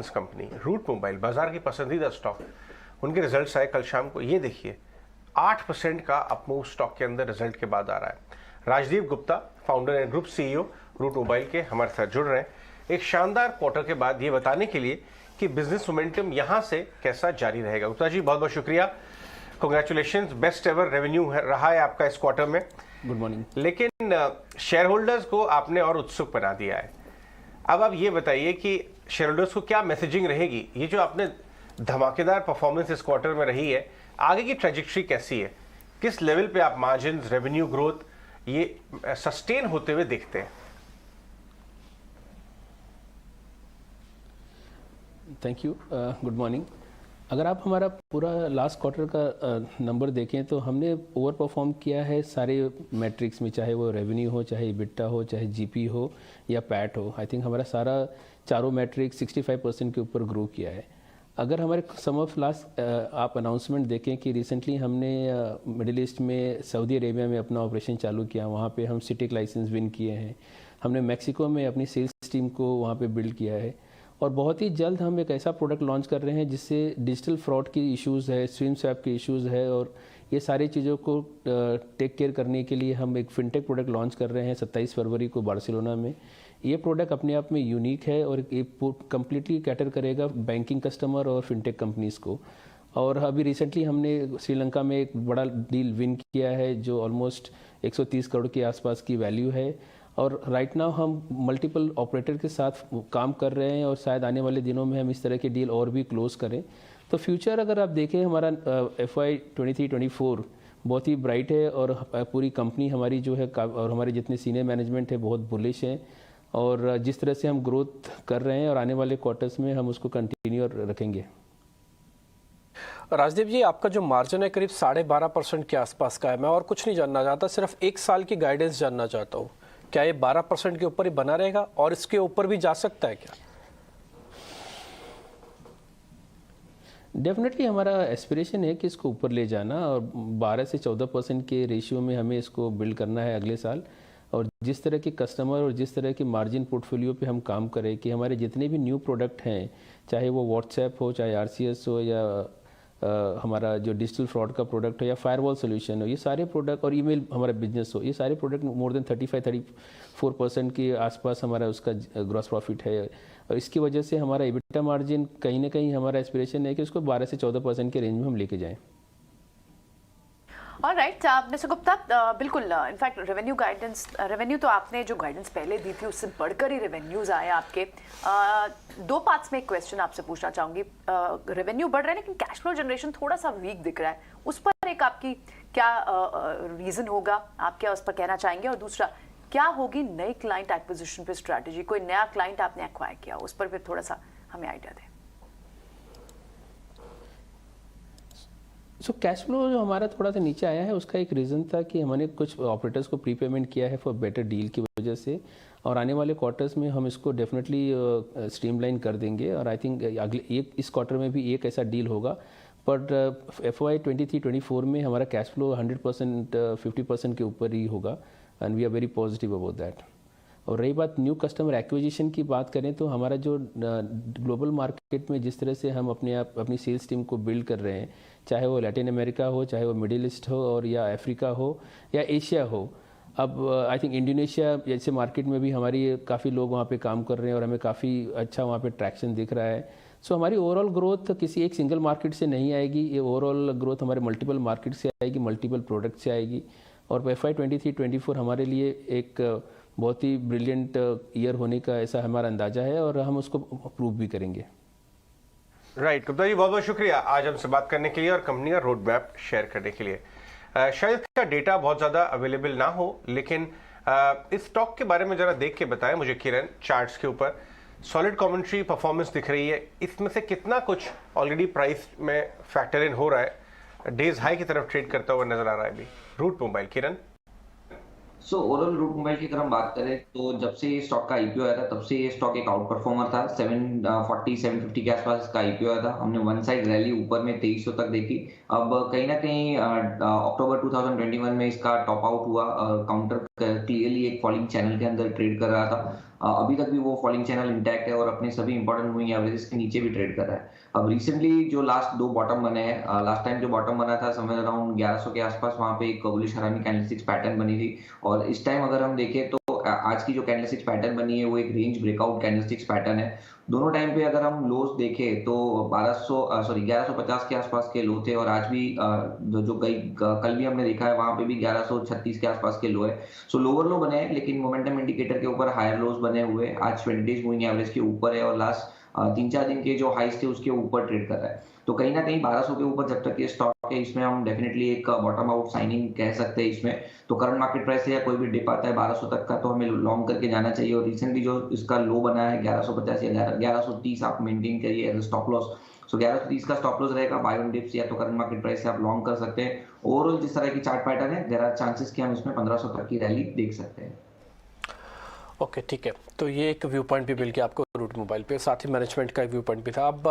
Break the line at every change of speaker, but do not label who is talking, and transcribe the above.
Finance company root mobile, बाजार की पसंदीदा स्टॉक, उनके रिजल्ट्स आए कल शाम को। ये देखिए 8% का अपमूव स्टॉक के अंदर रिजल्ट के बाद आ रहा है। Rajdeep Gupta, founder and group CEO Route Mobile के, हमारे साथ जुड़ रहे हैं एक शानदार क्वार्टर के बाद ये बताने के लिए कि बिजनेस मोमेंटम यहां से कैसा जारी रहेगा। गुप्ता जी बहुत बहुत शुक्रिया, कांग्रेचुलेशंस, बेस्ट एवर रेवेन्यू रहा है आपका इस क्वार्टर में।
Good morning.
लेकिन शेयर होल्डर्स को आपने और उत्सुक बना दिया है। अब आप ये बताइए कि शेयर होल्डर्स को क्या मैसेजिंग रहेगी? ये जो आपने धमाकेदार परफॉर्मेंस इस क्वार्टर में रही है, आगे की ट्रेजेक्टरी कैसी है? किस लेवल पे आप मार्जिन, रेवेन्यू ग्रोथ ये सस्टेन होते हुए देखते हैं?
Thank you, good morning. अगर आप हमारा पूरा लास्ट क्वार्टर का नंबर देखें तो हमने ओवर परफॉर्म किया है सारे मैट्रिक्स में, चाहे वो रेवेन्यू हो, चाहे इबिटा हो, चाहे जीपी हो या पैट हो। आई थिंक हमारा सारा चारों मैट्रिक्स 65% के ऊपर ग्रो किया है। अगर हमारे सम ऑफ लास्ट आप अनाउंसमेंट देखें कि रिसेंटली हमने मिडिल ईस्ट में सऊदी अरेबिया में अपना ऑपरेशन चालू किया, वहाँ पे हम सिटिक लाइसेंस विन किए हैं। हमने मैक्सिको में अपनी सेल्स टीम को वहाँ पे बिल्ड किया है और बहुत ही जल्द हम एक ऐसा प्रोडक्ट लॉन्च कर रहे हैं जिससे डिजिटल फ्रॉड की इश्यूज़ है, स्ट्रीम स्वैप की इश्यूज़ है और ये सारी चीज़ों को टेक केयर करने के लिए हम एक फिनटेक प्रोडक्ट लॉन्च कर रहे हैं 27 फरवरी को बार्सिलोना में। ये प्रोडक्ट अपने आप में यूनिक है और ये कम्प्लीटली कैटर करेगा बैंकिंग कस्टमर और फिनटेक कंपनीज़ को। और अभी रिसेंटली हमने श्रीलंका में एक बड़ा डील विन किया है जो ऑलमोस्ट 130 करोड़ के आसपास की वैल्यू है और राइट नाउ हम मल्टीपल ऑपरेटर के साथ काम कर रहे हैं और शायद आने वाले दिनों में हम इस तरह के डील और भी क्लोज करें। तो फ्यूचर अगर आप देखें हमारा FY 23-24 बहुत ही ब्राइट है और पूरी कंपनी हमारी जो है और हमारे जितने सीनियर मैनेजमेंट है बहुत बुलिश है और जिस तरह से हम ग्रोथ कर रहे हैं और आने वाले क्वार्टर्स में हम उसको कंटिन्यू रखेंगे।
राजदीप जी, आपका जो मार्जिन है करीब 12.5% के आसपास का है। मैं और कुछ नहीं जानना चाहता, सिर्फ एक साल की गाइडेंस जानना चाहता हूँ। क्या ये 12% के ऊपर ही बना रहेगा और इसके ऊपर भी जा सकता है क्या?
डेफिनेटली हमारा एस्पिरेशन है कि इसको ऊपर ले जाना और 12 से 14% के रेशियो में हमें इसको बिल्ड करना है अगले साल। और जिस तरह के कस्टमर और जिस तरह के मार्जिन पोर्टफोलियो पे हम काम करें कि हमारे जितने भी न्यू प्रोडक्ट हैं, चाहे वो व्हाट्सएप हो, चाहे RCS हो या हमारा जो डिजिटल फ्रॉड का प्रोडक्ट हो या फायरवॉल सोल्यूशन हो, ये सारे प्रोडक्ट और ईमेल हमारा बिजनेस हो, ये सारे प्रोडक्ट मोर देन 35-34% के आसपास हमारा उसका ग्रॉस प्रॉफिट है। और इसकी वजह से हमारा इबिटा मार्जिन कहीं ना कहीं हमारा एस्पिरेशन है कि उसको 12 से 14% के रेंज में हम लेके जाएं।
ऑलराइट मिस्टर गुप्ता, बिल्कुल इनफैक्ट रेवेन्यू गाइडेंस, रेवेन्यू तो आपने जो गाइडेंस पहले दी थी उससे बढ़कर ही रेवेन्यूज आए आपके। दो पार्ट्स में एक क्वेश्चन आपसे पूछना चाहूँगी। रेवेन्यू बढ़ रहा है लेकिन कैश फ्लो जनरेशन थोड़ा सा वीक दिख रहा है, उस पर एक आपकी क्या रीज़न होगा, आप क्या उस पर कहना चाहेंगे? और दूसरा, क्या होगी नई क्लाइंट एक्विजिशन पे स्ट्रैटेजी? कोई नया क्लाइंट आपने एक्वायर किया, उस पर फिर थोड़ा सा हमें आइडिया दें।
कैश फ्लो जो हमारा थोड़ा सा नीचे आया है उसका एक रीज़न था कि हमने कुछ ऑपरेटर्स को प्री पेमेंट किया है फॉर बेटर डील की वजह से और आने वाले क्वार्टर्स में हम इसको डेफिनेटली स्ट्रीमलाइन कर देंगे और आई थिंक अगले इस क्वार्टर में भी एक ऐसा डील होगा। बट FY 23-24 में हमारा कैश फ्लो 100% 50% के ऊपर ही होगा and we are very positive about that. और रही बात न्यू कस्टमर एक्विजिशन की बात करें तो हमारा जो ग्लोबल मार्केट में जिस तरह से हम अपनी सेल्स टीम को बिल्ड कर रहे हैं, चाहे वो लैटिन अमेरिका हो, चाहे वो मिडिल ईस्ट हो और या अफ्रीका हो या एशिया हो, अब आई थिंक इंडोनेशिया जैसे मार्केट में भी हमारी काफ़ी लोग वहाँ पे काम कर रहे हैं और हमें काफ़ी अच्छा वहाँ पे ट्रैक्शन दिख रहा है। सो हमारी ओवरऑल ग्रोथ किसी एक सिंगल मार्केट से नहीं आएगी, ये ओवरऑल ग्रोथ हमारे मल्टीपल मार्केट से आएगी, मल्टीपल प्रोडक्ट से आएगी। और FY 23-24 हमारे लिए एक बहुत ही ब्रिलियंट ईयर होने का ऐसा हमारा अंदाजा है और हम उसको प्रूव भी करेंगे।
राइट गुप्ता जी, बहुत बहुत शुक्रिया आज हमसे बात करने के लिए और कंपनी का रोड मैप शेयर करने के लिए। शायद इसका डेटा बहुत ज़्यादा अवेलेबल ना हो, लेकिन इस स्टॉक के बारे में ज़रा देख के बताएं मुझे किरण। चार्ट्स के ऊपर सॉलिड कमेंट्री परफॉर्मेंस दिख रही है, इसमें से कितना कुछ ऑलरेडी प्राइस में फैक्टर इन हो रहा है, डेज हाई की तरफ ट्रेड करता हुआ नजर आ रहा है अभी रूट मोबाइल? किरण।
ओवरऑल रूट मोबाइल की अगर हम बात करें तो जब से ये स्टॉक का IPO आया था तब से ये स्टॉक एक आउट परफॉर्मर था। 740-750 के आसपास इसका IPO आया था। हमने वन साइड रैली ऊपर में 2300 तक देखी। अब कहीं ना कहीं अक्टूबर 2021 में इसका टॉप आउट हुआ, काउंटर क्लियरली एक फॉलिंग चैनल के अंदर ट्रेड कर रहा था। अभी तक भी वो फॉलिंग चैनल इंटैक्ट है और अपने सभी इंपॉर्टेंट मूविंग एवरेजेस के नीचे भी ट्रेड कर रहा है। अब रिसेंटली जो लास्ट 2 बॉटम बने हैं, लास्ट टाइम जो बॉटम बना था समवेयर अराउंड 1100 के आसपास, वहां पे एक बुलिश हरामी कैंडलस्टिक्स पैटर्न बनी थी। और इस टाइम अगर हम देखें तो आज की जो कैंडलस्टिक्स पैटर्न बनी है वो एक रेंज ब्रेकआउट कैंडलस्टिक्स पैटर्न है। दोनों टाइम पे अगर हम लोज देखें तो 1150 के आसपास के लो थे, और आज भी कल भी हमने देखा है वहां पे भी 1136 के आसपास के लो है। सो लोअर लो बने हैं, लेकिन मोमेंटम इंडिकेटर के ऊपर हायर लोज बने हुए हैं। आज 20 डेज मूविंग एवरेज के ऊपर है और लास्ट 3-4 दिन के जो हाइस थे उसके ऊपर ट्रेड कर रहा है। तो कहीं ना कहीं 1200 के ऊपर जब तक ये स्टॉक है, इसमें हम डेफिनेटली एक बॉटम आउट साइनिंग कह सकते हैं इसमें। तो करंट मार्केट प्राइस से या कोई भी डिप आता है 1200 तक का, तो हमें लॉन्ग करके जाना चाहिए। और रिसेंटली जो इसका लो बना है 1150 या 1130 आप मेंटेन करिए एज स्टॉप लॉस। सो 1130 का स्टॉप लॉस रहेगा, बाय ऑन डिप्स या तो करंट मार्केट प्राइस से आप लॉन्ग कर सकते हैं। ओवरऑल जिस तरह की चार्ट पैटर्न है, देयर आर चांसेस कि हम इसमें 1500 तक की रैली देख सकते हैं।
ओके, ठीक है। तो ये एक व्यू पॉइंट भी मिल गया आपको रूट मोबाइल पे, साथ ही मैनेजमेंट का व्यू पॉइंट भी था। अब